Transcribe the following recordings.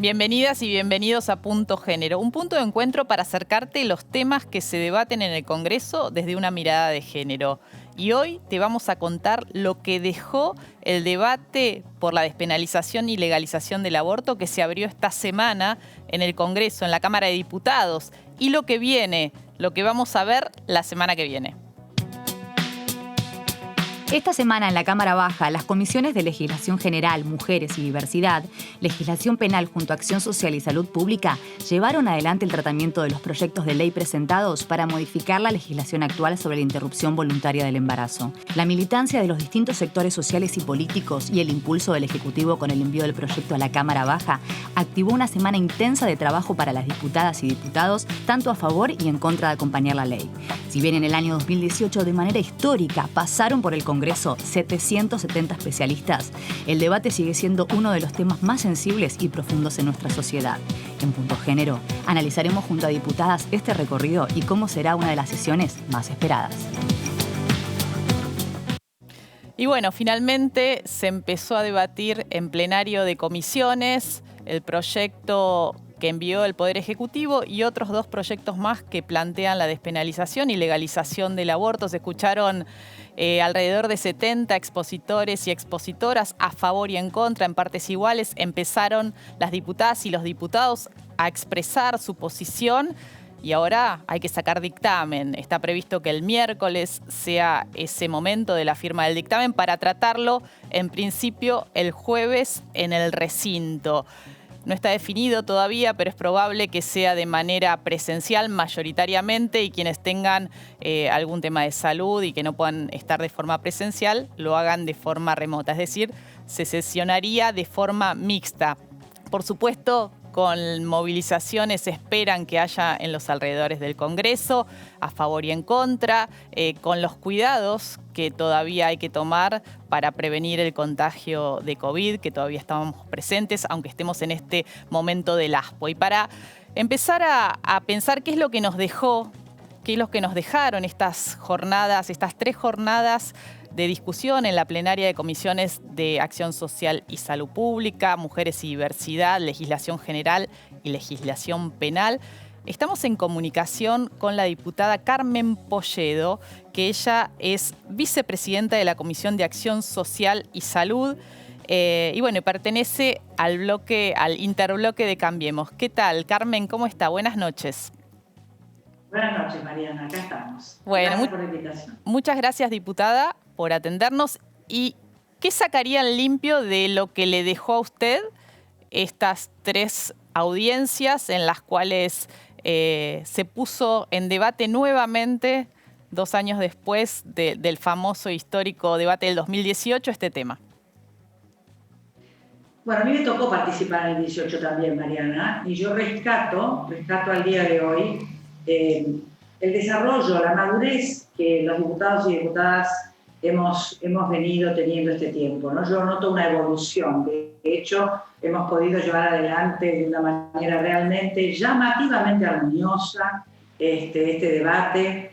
Bienvenidas y bienvenidos a Punto Género, un punto de encuentro para acercarte los temas que se debaten en el Congreso desde una mirada de género. Y hoy te vamos a contar lo que dejó el debate por la despenalización y legalización del aborto que se abrió esta semana en el Congreso, en la Cámara de Diputados, y lo que viene, lo que vamos a ver la semana que viene. Esta semana en la Cámara Baja, las comisiones de Legislación General, Mujeres y Diversidad, Legislación Penal junto a Acción Social y Salud Pública llevaron adelante el tratamiento de los proyectos de ley presentados para modificar la legislación actual sobre la interrupción voluntaria del embarazo. La militancia de los distintos sectores sociales y políticos y el impulso del Ejecutivo con el envío del proyecto a la Cámara Baja activó una semana intensa de trabajo para las diputadas y diputados, tanto a favor y en contra de acompañar la ley. Si bien en el año 2018 de manera histórica pasaron por el Congreso 770 especialistas, el debate sigue siendo uno de los temas más sensibles y profundos en nuestra sociedad. En Punto Género, analizaremos junto a diputadas este recorrido y cómo será una de las sesiones más esperadas. Y bueno, finalmente se empezó a debatir en plenario de comisiones el proyecto que envió el Poder Ejecutivo y otros dos proyectos más que plantean la despenalización y legalización del aborto. Se escucharon alrededor de 70 expositores y expositoras a favor y en contra, en partes iguales. Empezaron las diputadas y los diputados a expresar su posición y ahora hay que sacar dictamen. Está previsto que el miércoles sea ese momento de la firma del dictamen para tratarlo, en principio, el jueves en el recinto. No está definido todavía, pero es probable que sea de manera presencial mayoritariamente y quienes tengan algún tema de salud y que no puedan estar de forma presencial, lo hagan de forma remota. Es decir, se sesionaría de forma mixta. Por supuesto, con movilizaciones esperan que haya en los alrededores del Congreso, a favor y en contra, con los cuidados que todavía hay que tomar para prevenir el contagio de COVID, que todavía estamos presentes, aunque estemos en este momento del ASPO. Y para empezar a pensar qué es lo que nos dejó, qué es lo que nos dejaron estas jornadas, estas 3 jornadas de discusión en la plenaria de comisiones de Acción Social y Salud Pública, Mujeres y Diversidad, Legislación General y Legislación Penal. Estamos en comunicación con la diputada Carmen Polledo, que ella es vicepresidenta de la Comisión de Acción Social y Salud y bueno, pertenece al interbloque de Cambiemos. ¿Qué tal, Carmen? ¿Cómo está? Buenas noches. Buenas noches, Mariana. Acá estamos. Bueno, gracias por la invitación. Muchas gracias, diputada, por atendernos. ¿Y qué sacarían limpio de lo que le dejó a usted estas 3 audiencias en las cuales se puso en debate nuevamente, 2 años después del famoso histórico debate del 2018, este tema? Bueno, a mí me tocó participar en el 18 también, Mariana, y yo rescato al día de hoy el desarrollo, la madurez que los diputados y diputadas hemos venido teniendo este tiempo, ¿no? Yo noto una evolución. De hecho, hemos podido llevar adelante de una manera realmente llamativamente armoniosa este debate.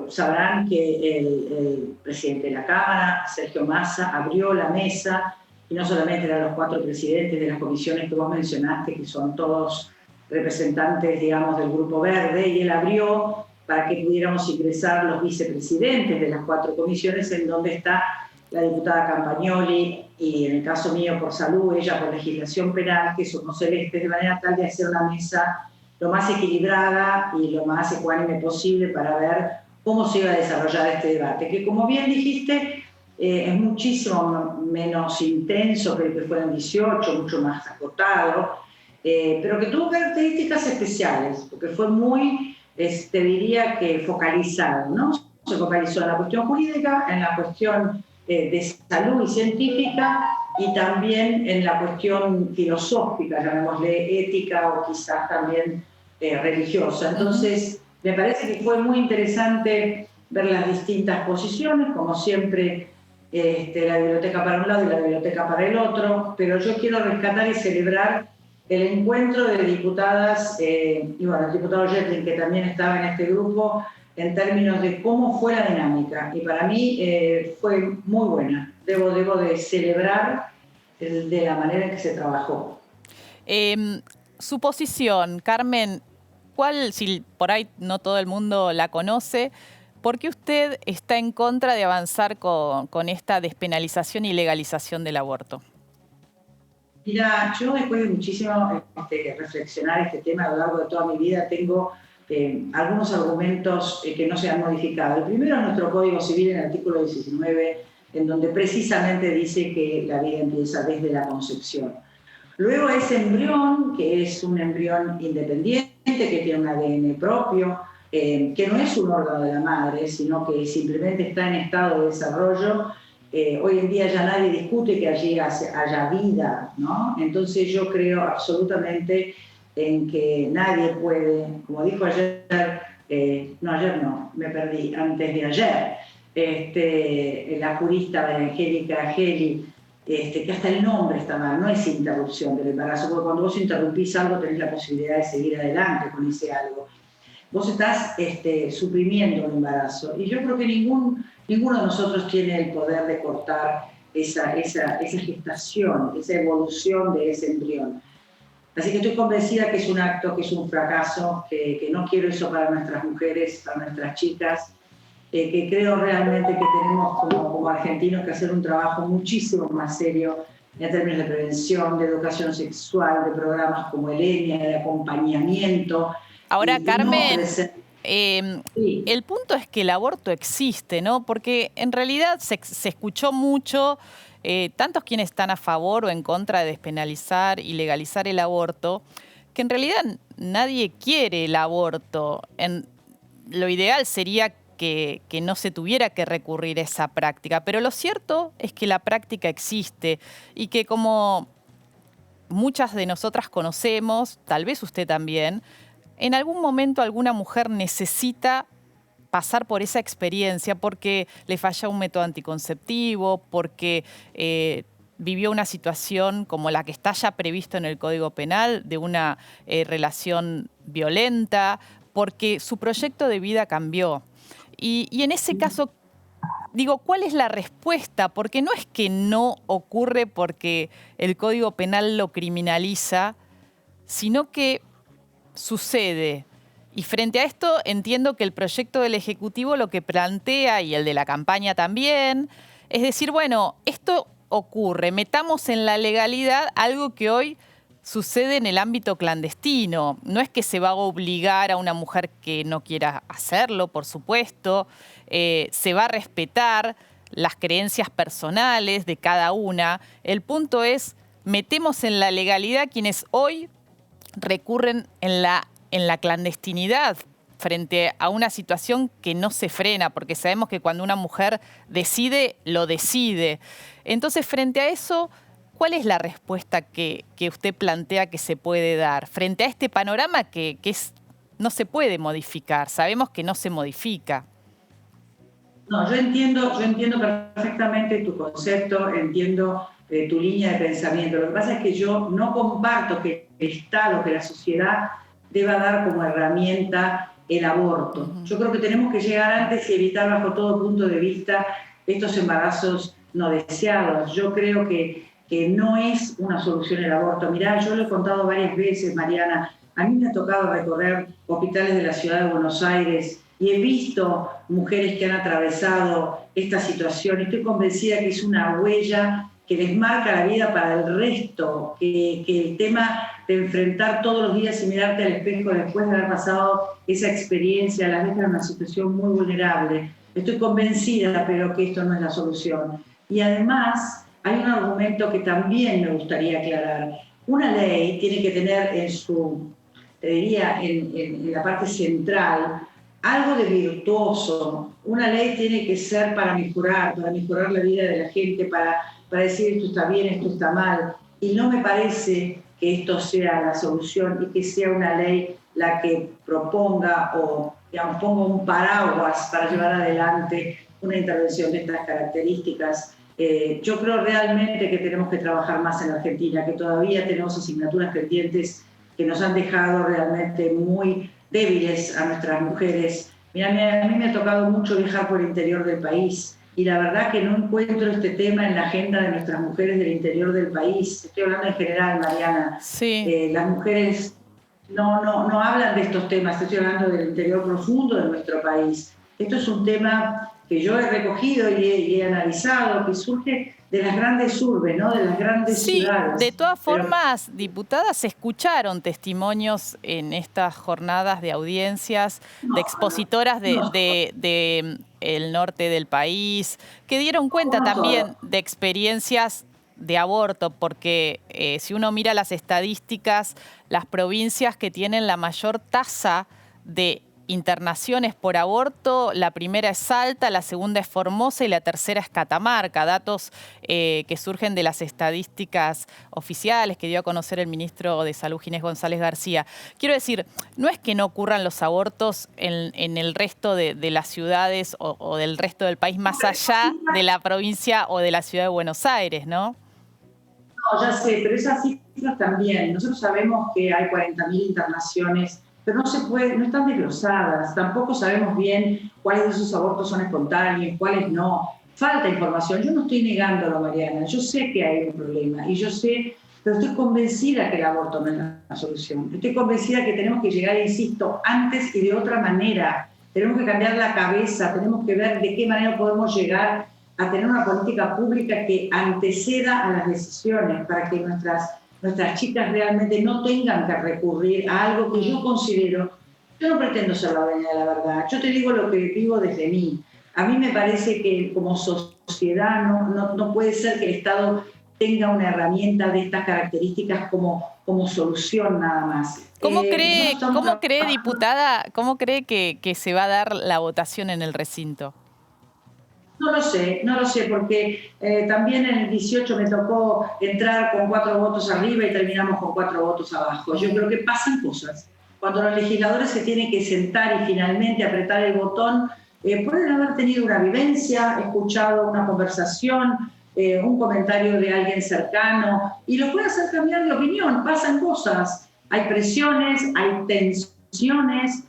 Sabrán que el presidente de la Cámara, Sergio Massa, abrió la mesa, y no solamente eran los 4 presidentes de las comisiones que vos mencionaste, que son todos representantes, digamos, del Grupo Verde, y él abrió para que pudiéramos ingresar los vicepresidentes de las 4 comisiones, en donde está la diputada Campagnoli, y en el caso mío por salud, ella por legislación penal, que somos celestes, de manera tal de hacer una mesa lo más equilibrada y lo más ecuánime posible para ver cómo se iba a desarrollar este debate, que como bien dijiste, es muchísimo menos intenso que el que fue en el 18, mucho más acotado, pero que tuvo características especiales, porque fue muy, te diría que focalizado, ¿no? Se focalizó en la cuestión jurídica, en la cuestión de salud y científica, y también en la cuestión filosófica, llamémosle ética o quizás también religiosa. Entonces, me parece que fue muy interesante ver las distintas posiciones, como siempre, la biblioteca para un lado y la biblioteca para el otro, pero yo quiero rescatar y celebrar el encuentro de diputadas, y bueno, el diputado Jetlin, que también estaba en este grupo, en términos de cómo fue la dinámica. Y para mí fue muy buena. Debo de celebrar de la manera en que se trabajó. Su posición, Carmen, ¿cuál, si por ahí no todo el mundo la conoce, por qué usted está en contra de avanzar con esta despenalización y legalización del aborto? Mira, yo después de muchísimo reflexionar este tema a lo largo de toda mi vida, tengo algunos argumentos que no se han modificado. El primero es nuestro Código Civil en el artículo 19, en donde precisamente dice que la vida empieza desde la concepción. Luego ese embrión, que es un embrión independiente, que tiene un ADN propio, que no es un órgano de la madre, sino que simplemente está en estado de desarrollo. Hoy en día ya nadie discute que allí haya vida, ¿no? Entonces yo creo absolutamente en que nadie puede, como dijo ayer, me perdí, antes de ayer, la jurista Angélica Geli, que hasta el nombre está mal, no es interrupción del embarazo, porque cuando vos interrumpís algo tenés la posibilidad de seguir adelante con ese algo. Vos estás suprimiendo el embarazo. Y yo creo que ninguno de nosotros tiene el poder de cortar esa gestación, esa evolución de ese embrión. Así que estoy convencida que es un acto, que es un fracaso, que no quiero eso para nuestras mujeres, para nuestras chicas, que creo realmente que tenemos como argentinos que hacer un trabajo muchísimo más serio en términos de prevención, de educación sexual, de programas como el ENIA, de acompañamiento. Ahora, Carmen, sí. El punto es que el aborto existe, ¿no? Porque en realidad se escuchó mucho, tantos quienes están a favor o en contra de despenalizar y legalizar el aborto, que en realidad nadie quiere el aborto. Lo ideal sería que no se tuviera que recurrir a esa práctica, pero lo cierto es que la práctica existe y que como muchas de nosotras conocemos, tal vez usted también, en algún momento alguna mujer necesita pasar por esa experiencia porque le falla un método anticonceptivo, porque vivió una situación como la que está ya previsto en el Código Penal, de una relación violenta, porque su proyecto de vida cambió. Y en ese caso, digo, ¿cuál es la respuesta? Porque no es que no ocurre porque el Código Penal lo criminaliza, sino que sucede. Y frente a esto entiendo que el proyecto del Ejecutivo lo que plantea, y el de la campaña también, es decir, bueno, esto ocurre, metamos en la legalidad algo que hoy sucede en el ámbito clandestino. No es que se va a obligar a una mujer que no quiera hacerlo, por supuesto, se va a respetar las creencias personales de cada una. El punto es, metemos en la legalidad quienes hoy recurren en la clandestinidad frente a una situación que no se frena, porque sabemos que cuando una mujer decide, lo decide. Entonces, frente a eso, ¿cuál es la respuesta que usted plantea que se puede dar frente a este panorama que no se puede modificar? Sabemos que no se modifica. No, yo entiendo perfectamente tu concepto, entiendo tu línea de pensamiento. Lo que pasa es que yo no comparto que el Estado, que la sociedad deba dar como herramienta el aborto. Yo creo que tenemos que llegar antes y evitar bajo todo punto de vista estos embarazos no deseados. Yo creo que no es una solución el aborto. Mirá, yo lo he contado varias veces, Mariana, a mí me ha tocado recorrer hospitales de la ciudad de Buenos Aires y he visto mujeres que han atravesado esta situación y estoy convencida que es una huella que les marca la vida para el resto, que el tema de enfrentar todos los días y mirarte al espejo después de haber pasado esa experiencia, las deja en una situación muy vulnerable. Estoy convencida, pero que esto no es la solución. Y además, hay un argumento que también me gustaría aclarar. Una ley tiene que tener en la parte central, algo de virtuoso. Una ley tiene que ser para mejorar la vida de la gente, para decir esto está bien, esto está mal. Y no me parece que esto sea la solución y que sea una ley la que proponga o, digamos, ponga un paraguas para llevar adelante una intervención de estas características. Yo creo realmente que tenemos que trabajar más en Argentina, que todavía tenemos asignaturas pendientes que nos han dejado realmente muy débiles a nuestras mujeres. Mira, a mí me ha tocado mucho viajar por el interior del país y la verdad que no encuentro este tema en la agenda de nuestras mujeres del interior del país. Estoy hablando en general, Mariana. Sí. Las mujeres no hablan de estos temas, estoy hablando del interior profundo de nuestro país. Esto es un tema que yo he recogido y he analizado, que surge de las grandes urbes, ¿no? De las grandes ciudades. De todas formas, diputadas, se escucharon testimonios en estas jornadas de audiencias de expositoras de el norte del país, que dieron cuenta también de experiencias de aborto, porque si uno mira las estadísticas, las provincias que tienen la mayor tasa de internaciones por aborto, la primera es Salta, la segunda es Formosa y la tercera es Catamarca, datos que surgen de las estadísticas oficiales que dio a conocer el ministro de Salud, Ginés González García. Quiero decir, no es que no ocurran los abortos en el resto de las ciudades o del resto del país, más allá de la provincia o de la ciudad de Buenos Aires, ¿no? No, ya sé, pero esas cifras también. Nosotros sabemos que hay 40.000 internaciones, pero no están desglosadas. Tampoco sabemos bien cuáles de esos abortos son espontáneos, cuáles no. Falta información. Yo no estoy negándolo, Mariana. Yo sé que hay un problema y yo sé, pero estoy convencida que el aborto no es la solución. Estoy convencida que tenemos que llegar, insisto, antes y de otra manera. Tenemos que cambiar la cabeza, tenemos que ver de qué manera podemos llegar a tener una política pública que anteceda a las decisiones para que nuestras chicas realmente no tengan que recurrir a algo que yo considero, yo no pretendo ser la dueña de la verdad, yo te digo lo que vivo desde mí. A mí me parece que como sociedad no puede ser que el Estado tenga una herramienta de estas características como solución nada más. ¿Cómo cree, diputada, que se va a dar la votación en el recinto? No lo sé, porque también en el 18 me tocó entrar con 4 votos arriba y terminamos con 4 votos abajo. Yo creo que pasan cosas. Cuando los legisladores se tienen que sentar y finalmente apretar el botón, pueden haber tenido una vivencia, escuchado una conversación, un comentario de alguien cercano, y lo puede hacer cambiar de opinión. Pasan cosas, hay presiones, hay tensiones,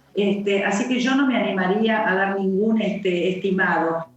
así que yo no me animaría a dar ningún estimado.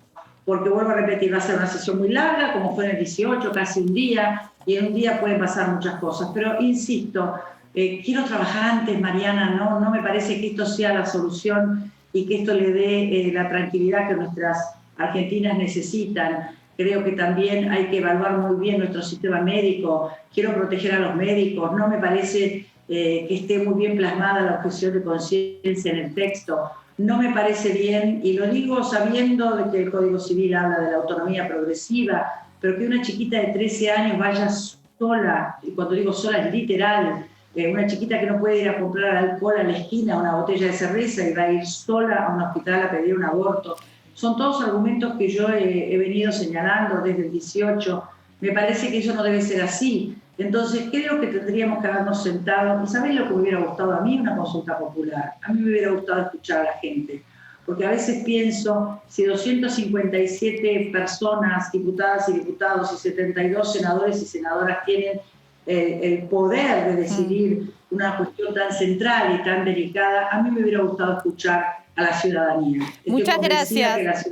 Porque vuelvo a repetir, va a ser una sesión muy larga, como fue en el 18, casi un día, y en un día pueden pasar muchas cosas. Pero insisto, quiero trabajar antes, Mariana, no me parece que esto sea la solución y que esto le dé la tranquilidad que nuestras argentinas necesitan. Creo que también hay que evaluar muy bien nuestro sistema médico. Quiero proteger a los médicos. No me parece que esté muy bien plasmada la objeción de conciencia en el texto. No me parece bien, y lo digo sabiendo de que el Código Civil habla de la autonomía progresiva, pero que una chiquita de 13 años vaya sola, y cuando digo sola es literal, una chiquita que no puede ir a comprar alcohol a la esquina, una botella de cerveza, y va a ir sola a un hospital a pedir un aborto. Son todos argumentos que yo he venido señalando desde el 18. Me parece que eso no debe ser así. Entonces creo que tendríamos que habernos sentado, y ¿sabés lo que me hubiera gustado a mí? Una consulta popular. A mí me hubiera gustado escuchar a la gente, porque a veces pienso, si 257 personas, diputadas y diputados, y 72 senadores y senadoras tienen el poder de decidir una cuestión tan central y tan delicada, a mí me hubiera gustado escuchar a la ciudadanía. Muchas gracias.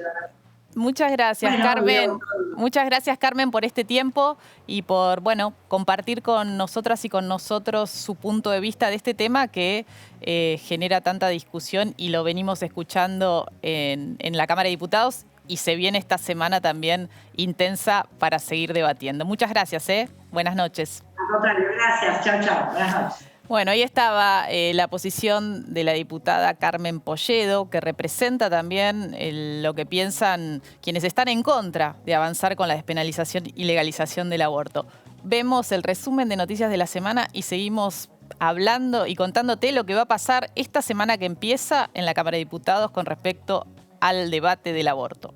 Muchas gracias, Carmen. Muchas gracias, Carmen, por este tiempo y por, compartir con nosotras y con nosotros su punto de vista de este tema que genera tanta discusión y lo venimos escuchando en la Cámara de Diputados y se viene esta semana también intensa para seguir debatiendo. Muchas gracias, Buenas noches. Al contrario, gracias. Chao, chao. Buenas noches. Bueno, ahí estaba la posición de la diputada Carmen Polledo, que representa también lo que piensan quienes están en contra de avanzar con la despenalización y legalización del aborto. Vemos el resumen de noticias de la semana y seguimos hablando y contándote lo que va a pasar esta semana que empieza en la Cámara de Diputados con respecto al debate del aborto.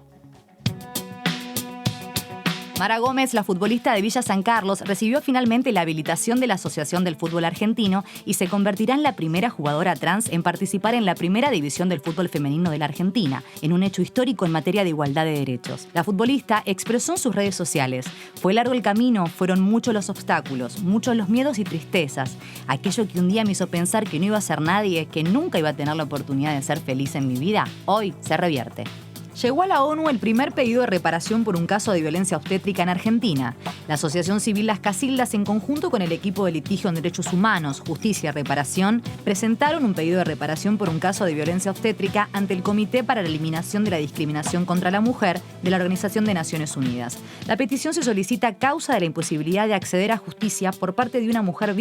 Mara Gómez, la futbolista de Villa San Carlos, recibió finalmente la habilitación de la Asociación del Fútbol Argentino y se convertirá en la primera jugadora trans en participar en la primera división del fútbol femenino de la Argentina, en un hecho histórico en materia de igualdad de derechos. La futbolista expresó en sus redes sociales: "Fue largo el camino, fueron muchos los obstáculos, muchos los miedos y tristezas. Aquello que un día me hizo pensar que no iba a ser nadie, que nunca iba a tener la oportunidad de ser feliz en mi vida, hoy se revierte". Llegó a la ONU el primer pedido de reparación por un caso de violencia obstétrica en Argentina. La Asociación Civil Las Casildas, en conjunto con el equipo de litigio en derechos humanos, justicia y reparación, presentaron un pedido de reparación por un caso de violencia obstétrica ante el Comité para la Eliminación de la Discriminación contra la Mujer de la Organización de Naciones Unidas. La petición se solicita a causa de la imposibilidad de acceder a justicia por parte de una mujer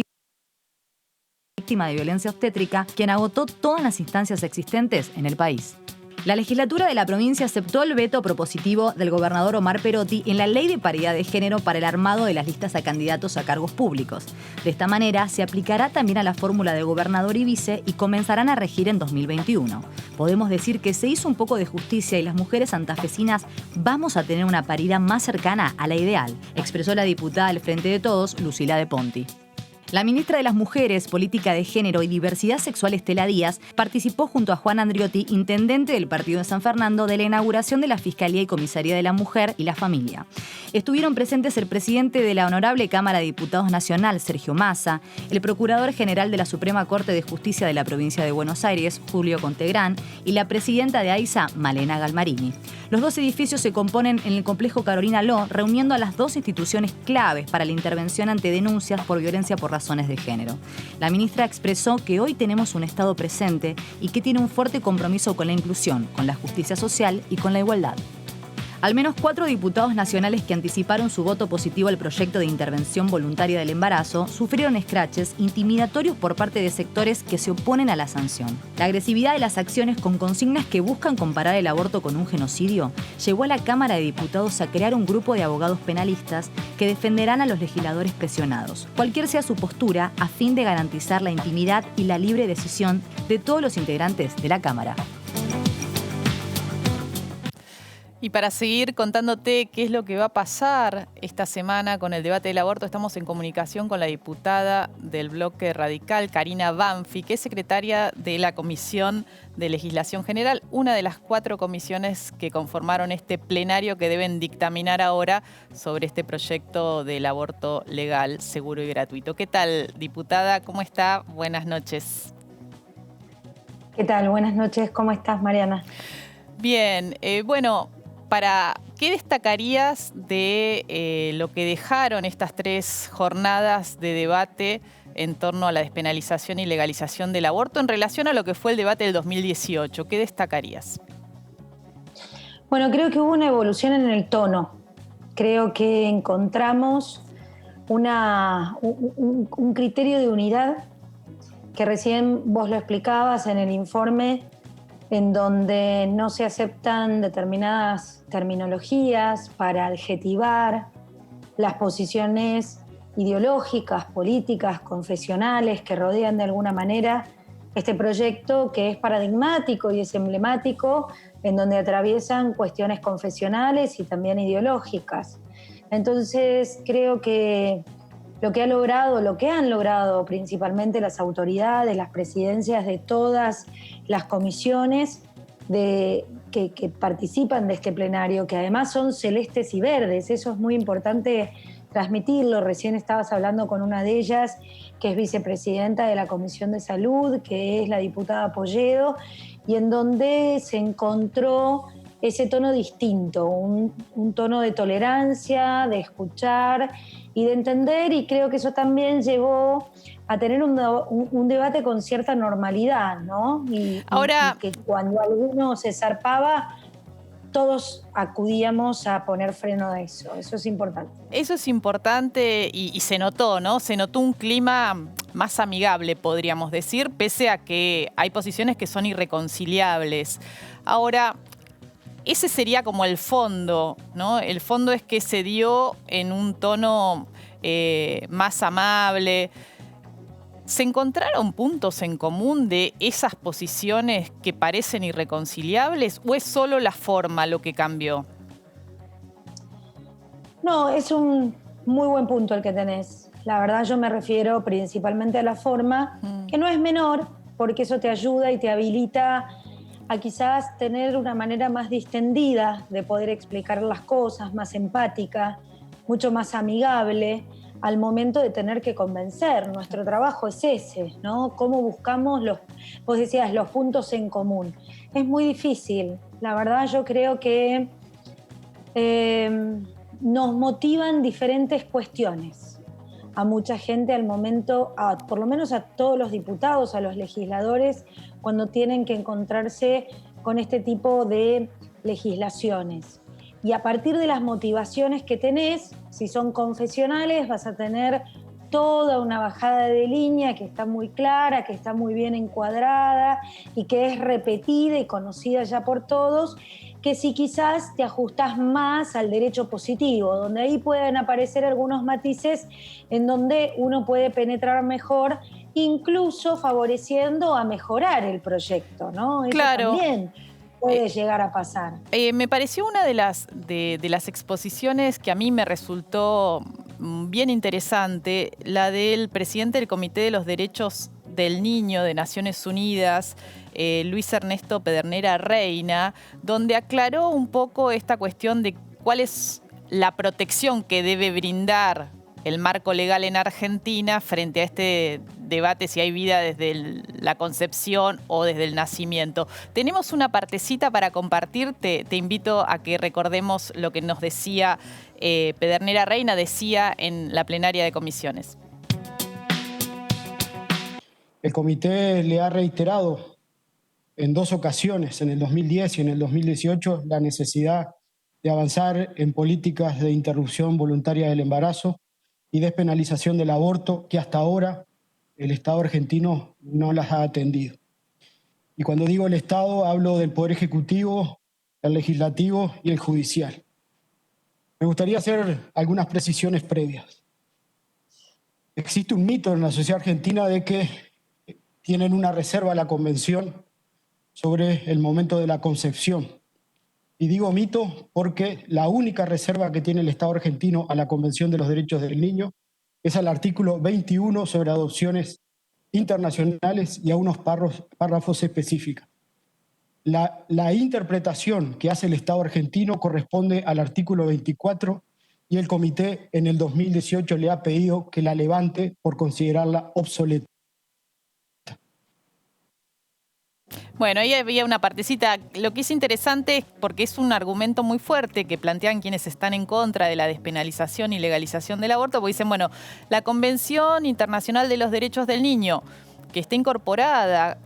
víctima de violencia obstétrica, quien agotó todas las instancias existentes en el país. La legislatura de la provincia aceptó el veto propositivo del gobernador Omar Perotti en la Ley de Paridad de Género para el armado de las listas a candidatos a cargos públicos. De esta manera, se aplicará también a la fórmula de gobernador y vice y comenzarán a regir en 2021. Podemos decir que se hizo un poco de justicia y las mujeres santafesinas vamos a tener una paridad más cercana a la ideal, expresó la diputada del Frente de Todos, Lucila de Ponti. La ministra de las Mujeres, Política de Género y Diversidad Sexual, Estela Díaz, participó junto a Juan Andriotti, intendente del partido de San Fernando, de la inauguración de la Fiscalía y Comisaría de la Mujer y la Familia. Estuvieron presentes el presidente de la Honorable Cámara de Diputados Nacional, Sergio Massa, el Procurador General de la Suprema Corte de Justicia de la Provincia de Buenos Aires, Julio Contegrán, y la presidenta de AISA, Malena Galmarini. Los dos edificios se componen en el complejo Carolina Ló, reuniendo a las dos instituciones claves para la intervención ante denuncias por violencia por razones de género. La ministra expresó que hoy tenemos un Estado presente y que tiene un fuerte compromiso con la inclusión, con la justicia social y con la igualdad. Al menos 4 diputados nacionales que anticiparon su voto positivo al proyecto de intervención voluntaria del embarazo sufrieron escraches intimidatorios por parte de sectores que se oponen a la sanción. La agresividad de las acciones con consignas que buscan comparar el aborto con un genocidio llevó a la Cámara de Diputados a crear un grupo de abogados penalistas que defenderán a los legisladores presionados, cualquier sea su postura, a fin de garantizar la intimidad y la libre decisión de todos los integrantes de la Cámara. Y para seguir contándote qué es lo que va a pasar esta semana con el debate del aborto, estamos en comunicación con la diputada del Bloque Radical, Karina Banfi, que es secretaria de la Comisión de Legislación General, una de las 4 comisiones que conformaron este plenario que deben dictaminar ahora sobre este proyecto del aborto legal, seguro y gratuito. ¿Qué tal, diputada? ¿Cómo está? Buenas noches. ¿Qué tal? Buenas noches. ¿Cómo estás, Mariana? Bien, ¿qué destacarías de lo que dejaron estas 3 jornadas de debate en torno a la despenalización y legalización del aborto en relación a lo que fue el debate del 2018? ¿Qué destacarías? Bueno, creo que hubo una evolución en el tono. Creo que encontramos un criterio de unidad que recién vos lo explicabas en el informe, en donde no se aceptan determinadas terminologías para adjetivar las posiciones ideológicas, políticas, confesionales que rodean de alguna manera este proyecto que es paradigmático y es emblemático, en donde atraviesan cuestiones confesionales y también ideológicas. Entonces creo que lo que han logrado principalmente las autoridades, las presidencias de todas las comisiones que participan de este plenario, que además son celestes y verdes, eso es muy importante transmitirlo. Recién estabas hablando con una de ellas, que es vicepresidenta de la Comisión de Salud, que es la diputada Polledo, y en donde se encontró ese tono distinto, un tono de tolerancia, de escuchar y de entender, y creo que eso también llevó a tener un debate con cierta normalidad, ¿no? Y que cuando alguno se zarpaba, todos acudíamos a poner freno a eso. Eso es importante. Eso es importante y se notó, ¿no? Se notó un clima más amigable, podríamos decir, pese a que hay posiciones que son irreconciliables. Ahora, ese sería como el fondo, ¿no? El fondo es que se dio en un tono más amable. ¿Se encontraron puntos en común de esas posiciones que parecen irreconciliables o es solo la forma lo que cambió? No, es un muy buen punto el que tenés. La verdad, yo me refiero principalmente a la forma, que no es menor, porque eso te ayuda y te habilita a quizás tener una manera más distendida de poder explicar las cosas, más empática, mucho más amigable al momento de tener que convencer. Nuestro trabajo es ese, ¿no? Cómo buscamos vos decías, los puntos en común. Es muy difícil. La verdad yo creo que nos motivan diferentes cuestiones. A mucha gente al momento, por lo menos a todos los diputados, a los legisladores, cuando tienen que encontrarse con este tipo de legislaciones. Y a partir de las motivaciones que tenés, si son confesionales, vas a tener toda una bajada de línea que está muy clara, que está muy bien encuadrada y que es repetida y conocida ya por todos, que si quizás te ajustás más al derecho positivo, donde ahí pueden aparecer algunos matices en donde uno puede penetrar mejor, incluso favoreciendo a mejorar el proyecto, ¿no? Eso Claro. también puede llegar a pasar. Me pareció una de las exposiciones que a mí me resultó bien interesante, la del presidente del Comité de los Derechos del Niño de Naciones Unidas, Luis Ernesto Pedernera Reina, donde aclaró un poco esta cuestión de cuál es la protección que debe brindar el marco legal en Argentina frente a este debate si hay vida desde la concepción o desde el nacimiento. Tenemos una partecita para compartir, te invito a que recordemos lo que nos decía Pedernera Reina, decía en la plenaria de comisiones. El comité le ha reiterado en 2 ocasiones, en el 2010 y en el 2018, la necesidad de avanzar en políticas de interrupción voluntaria del embarazo y despenalización del aborto, que hasta ahora el Estado argentino no las ha atendido. Y cuando digo el Estado, hablo del Poder Ejecutivo, el Legislativo y el Judicial. Me gustaría hacer algunas precisiones previas. Existe un mito en la sociedad argentina de que tienen una reserva a la Convención sobre el momento de la concepción. Y digo mito porque la única reserva que tiene el Estado argentino a la Convención de los Derechos del Niño es al artículo 21 sobre adopciones internacionales y a unos párrafos específicos. La interpretación que hace el Estado argentino corresponde al artículo 24 y el comité en el 2018 le ha pedido que la levante por considerarla obsoleta. Bueno, ahí había una partecita. Lo que es interesante es porque es un argumento muy fuerte que plantean quienes están en contra de la despenalización y legalización del aborto, porque dicen, bueno, la Convención Internacional de los Derechos del Niño, que está incorporada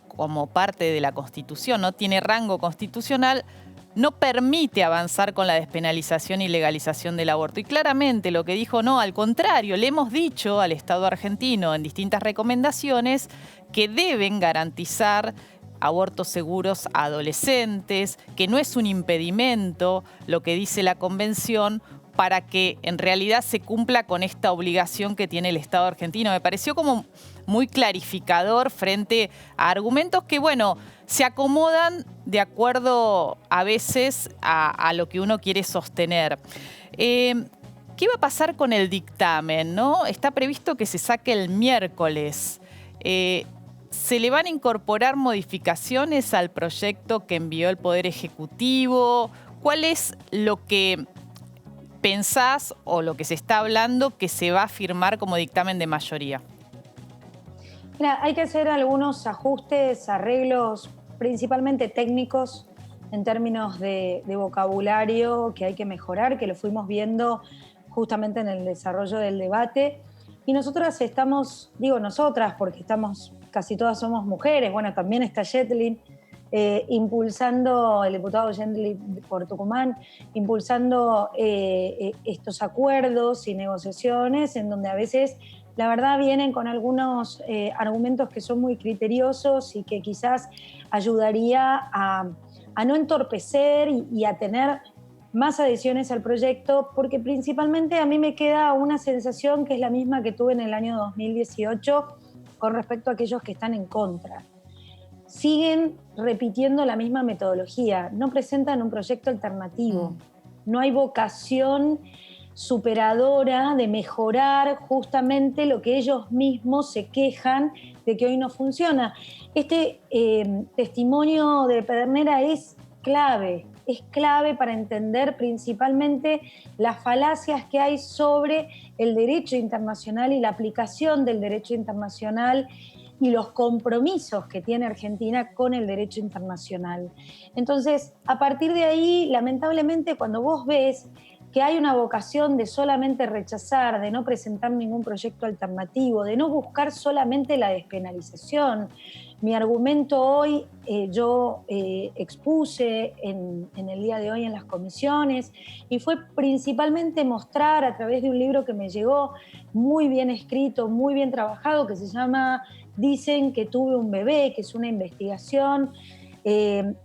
como parte de la Constitución, no tiene rango constitucional, no permite avanzar con la despenalización y legalización del aborto. Y claramente lo que dijo, no, al contrario, le hemos dicho al Estado argentino en distintas recomendaciones que deben garantizar abortos seguros a adolescentes, que no es un impedimento lo que dice la Convención para que en realidad se cumpla con esta obligación que tiene el Estado argentino. Me pareció como muy clarificador frente a argumentos que, bueno, se acomodan de acuerdo a veces a lo que uno quiere sostener. ¿Qué va a pasar con el dictamen, no? Está previsto que se saque el miércoles. ¿Se le van a incorporar modificaciones al proyecto que envió el Poder Ejecutivo? ¿Cuál es lo que pensás o lo que se está hablando que se va a firmar como dictamen de mayoría? Mira, hay que hacer algunos ajustes, arreglos, principalmente técnicos, en términos de vocabulario que hay que mejorar, que lo fuimos viendo justamente en el desarrollo del debate. Y nosotras estamos, digo nosotras, porque casi todas somos mujeres, bueno, también está Yetlin, impulsando, el diputado Yetlin por Tucumán, impulsando estos acuerdos y negociaciones en donde a veces, la verdad, vienen con algunos argumentos que son muy criteriosos y que quizás ayudaría a no entorpecer y a tener más adhesiones al proyecto, porque principalmente a mí me queda una sensación que es la misma que tuve en el año 2018 con respecto a aquellos que están en contra. Siguen repitiendo la misma metodología, no presentan un proyecto alternativo, no hay vocación superadora de mejorar justamente lo que ellos mismos se quejan de que hoy no funciona. Este testimonio de Pedernera es clave para entender principalmente las falacias que hay sobre el derecho internacional y la aplicación del derecho internacional y los compromisos que tiene Argentina con el derecho internacional. Entonces, a partir de ahí, lamentablemente, cuando vos ves que hay una vocación de solamente rechazar, de no presentar ningún proyecto alternativo, de no buscar solamente la despenalización. Mi argumento hoy, yo expuse en el día de hoy en las comisiones, y fue principalmente mostrar a través de un libro que me llegó muy bien escrito, muy bien trabajado, que se llama Dicen que tuve un bebé, que es una investigación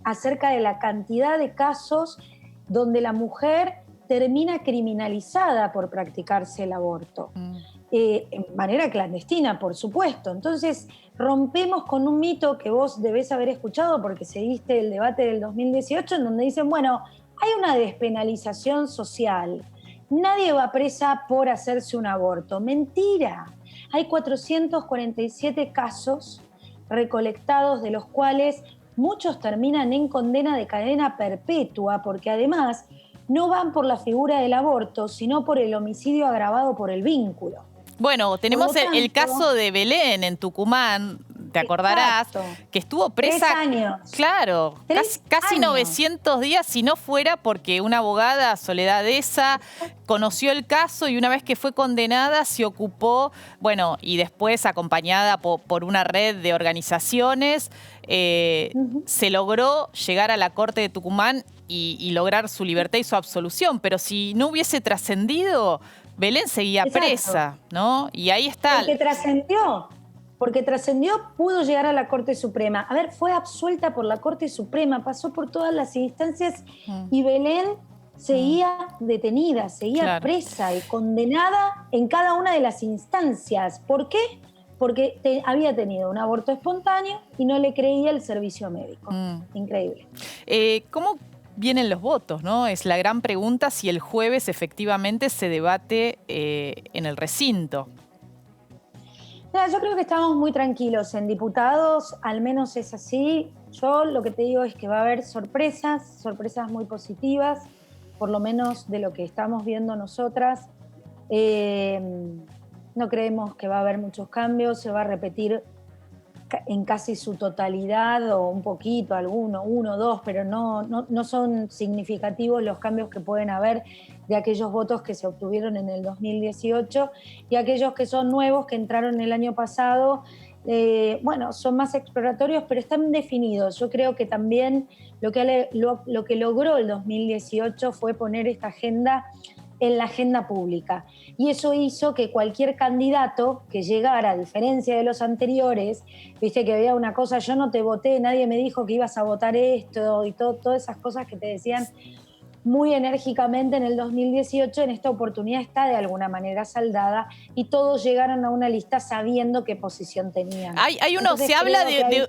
acerca de la cantidad de casos donde la mujer termina criminalizada por practicarse el aborto. En manera clandestina, por supuesto. Entonces, rompemos con un mito que vos debés haber escuchado porque seguiste el debate del 2018, en donde dicen, bueno, hay una despenalización social. Nadie va presa por hacerse un aborto. Mentira. Hay 447 casos recolectados, de los cuales muchos terminan en condena de cadena perpetua, porque además no van por la figura del aborto, sino por el homicidio agravado por el vínculo. Bueno, tenemos el caso de Belén en Tucumán, te acordarás, que estuvo presa. 3 años. Claro, casi 900 días, si no fuera porque una abogada, Soledad Esa, conoció el caso y una vez que fue condenada se ocupó, bueno, y después acompañada por una red de organizaciones, se logró llegar a la Corte de Tucumán y lograr su libertad y su absolución. Pero si no hubiese trascendido, Belén seguía presa, ¿no? Y ahí está. Porque trascendió, pudo llegar a la Corte Suprema. A ver, fue absuelta por la Corte Suprema, pasó por todas las instancias y Belén seguía detenida, seguía presa y condenada en cada una de las instancias. ¿Por qué? Porque había tenido un aborto espontáneo y no le creía el servicio médico. Increíble. ¿Cómo vienen los votos, ¿no? Es la gran pregunta si el jueves efectivamente se debate en el recinto. Mira, yo creo que estamos muy tranquilos en diputados, al menos es así. Yo lo que te digo es que va a haber sorpresas muy positivas, por lo menos de lo que estamos viendo nosotras. No creemos que va a haber muchos cambios, se va a repetir en casi su totalidad o un poquito, uno o dos, pero no son significativos los cambios que pueden haber de aquellos votos que se obtuvieron en el 2018 y aquellos que son nuevos, que entraron el año pasado. Bueno, son más exploratorios, pero están definidos. Yo creo que también lo que logró el 2018 fue poner esta agenda en la agenda pública. Y eso hizo que cualquier candidato que llegara, a diferencia de los anteriores, viste que había una cosa, yo no te voté, nadie me dijo que ibas a votar esto, y todas esas cosas que te decían muy enérgicamente en el 2018, en esta oportunidad está de alguna manera saldada y todos llegaron a una lista sabiendo qué posición tenían. Hay unos, se habla de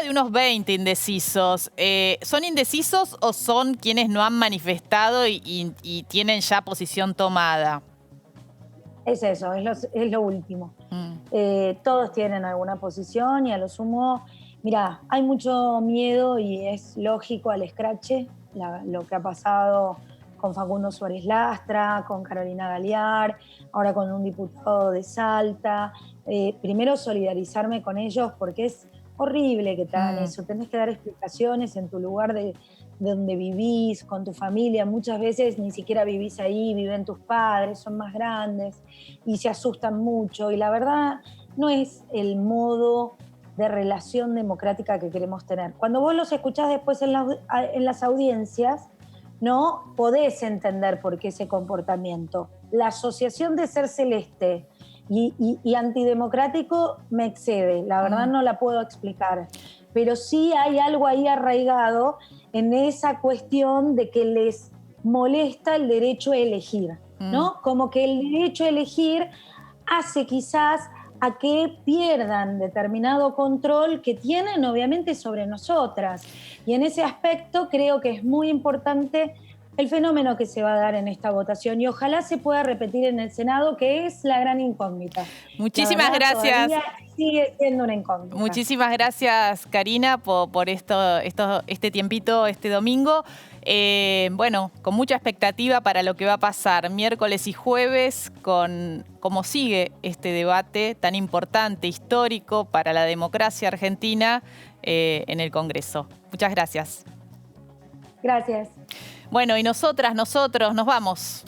unos 20 indecisos. ¿Son indecisos o son quienes no han manifestado y tienen ya posición tomada? Es eso, es lo último. Todos tienen alguna posición y a lo sumo, mira, hay mucho miedo y es lógico al escrache, lo que ha pasado con Facundo Suárez Lastra, con Carolina Galear, ahora con un diputado de Salta. Primero solidarizarme con ellos porque es horrible que te hagan eso. Tenés que dar explicaciones en tu lugar de donde vivís, con tu familia. Muchas veces ni siquiera vivís ahí, viven tus padres, son más grandes y se asustan mucho. Y la verdad no es el modo de relación democrática que queremos tener. Cuando vos los escuchás después en las audiencias, no podés entender por qué ese comportamiento. La asociación de ser celeste y antidemocrático me excede, la verdad no la puedo explicar, pero sí hay algo ahí arraigado en esa cuestión de que les molesta el derecho a elegir, ¿no? Como que el derecho a elegir hace quizás a que pierdan determinado control que tienen obviamente sobre nosotras. Y en ese aspecto creo que es muy importante el fenómeno que se va a dar en esta votación y ojalá se pueda repetir en el Senado, que es la gran incógnita. Muchísimas gracias. Sigue siendo una incógnita. Muchísimas gracias, Karina, por este tiempito este domingo. Bueno, con mucha expectativa para lo que va a pasar miércoles y jueves con cómo sigue este debate tan importante, histórico para la democracia argentina en el Congreso. Muchas gracias. Gracias. Bueno, y nosotros nos vamos.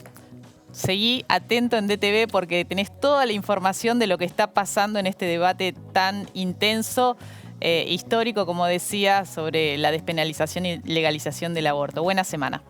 Seguí atento en DTV porque tenés toda la información de lo que está pasando en este debate tan intenso, histórico, como decía, sobre la despenalización y legalización del aborto. Buena semana.